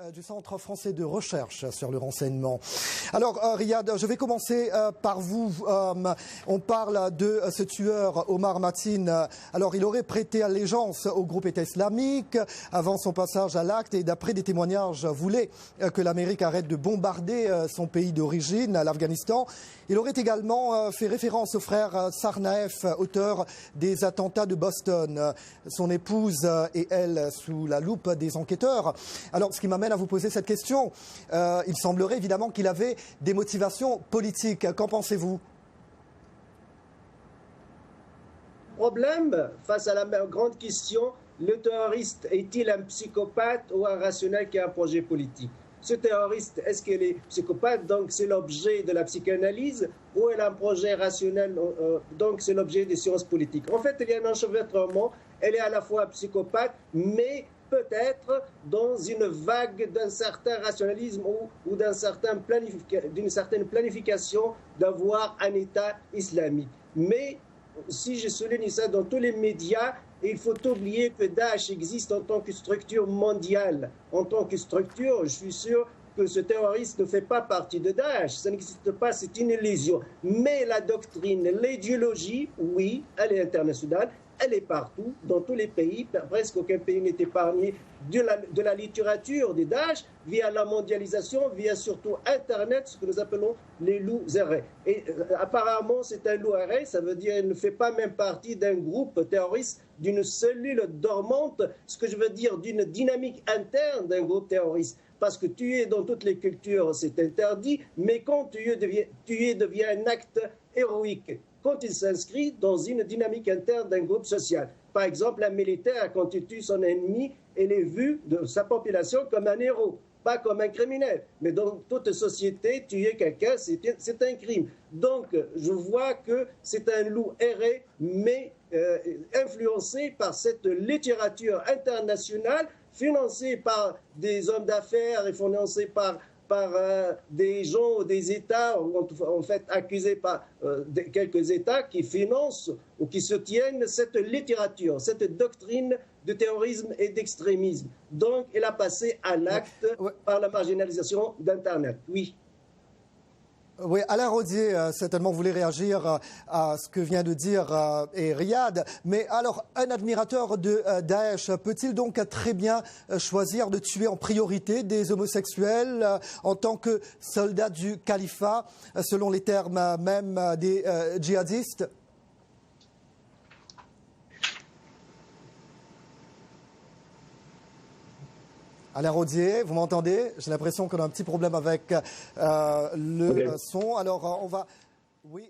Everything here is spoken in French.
du Centre français de recherche sur le renseignement. Alors, Riyad, je vais commencer par vous. On parle de ce tueur, Omar Mateen. Alors, il aurait prêté allégeance au groupe État islamique avant son passage à l'acte et d'après des témoignages, voulait que l'Amérique arrête de bombarder son pays d'origine, l'Afghanistan. Il aurait également fait référence au frère Tsarnaev, auteur des attentats de Boston. Son épouse et elle sous la loupe des enquêteurs. Alors, ce qui m'amène à vous poser cette question. Il semblerait évidemment qu'il avait des motivations politiques. Qu'en pensez-vous ? Problème, face à la grande question, le terroriste est-il un psychopathe ou un rationnel qui a un projet politique ? Ce terroriste, est-ce qu'il est psychopathe, donc c'est l'objet de la psychanalyse, ou elle a un projet rationnel, donc c'est l'objet des sciences politiques. En fait, il y a un enchevêtrement, elle est à la fois psychopathe, mais peut-être dans une vague d'un certain rationalisme ou d'une certaine planification d'avoir un État islamique. Mais si je souligne ça dans tous les médias, il faut oublier que Daesh existe en tant que structure mondiale. En tant que structure, je suis sûr que ce terroriste ne fait pas partie de Daesh. Ça n'existe pas, c'est une illusion. Mais la doctrine, l'idéologie, oui, elle est internationale. Elle est partout, dans tous les pays. Presque aucun pays n'est épargné de la littérature de Daesh, via la mondialisation, via surtout Internet, ce que nous appelons les loups errés. Et apparemment, c'est un loup erré, ça veut dire qu'il ne fait pas même partie d'un groupe terroriste, d'une cellule dormante, ce que je veux dire d'une dynamique interne d'un groupe terroriste. Parce que tuer dans toutes les cultures, c'est interdit, mais quand tuer devient un acte héroïque. Quand il s'inscrit dans une dynamique interne d'un groupe social. Par exemple, un militaire, quand il tue son ennemi, il est vu de sa population comme un héros, pas comme un criminel. Mais dans toute société, tuer quelqu'un, c'est un crime. Donc, je vois que c'est un loup erré, mais influencé par cette littérature internationale, financée par des hommes d'affaires et financée par des gens ou des États, en fait accusés par quelques États qui financent ou qui soutiennent cette littérature, cette doctrine de terrorisme et d'extrémisme. Donc, elle a passé à l'acte par la marginalisation d'Internet. Oui. Oui, Alain Rodier, certainement, voulait réagir à ce que vient de dire Riyad. Mais alors, un admirateur de Daesh peut-il donc très bien choisir de tuer en priorité des homosexuels en tant que soldat du califat, selon les termes même des djihadistes ? Alain Rodier, vous m'entendez ? J'ai l'impression qu'on a un petit problème avec le son. Alors, on va... Oui.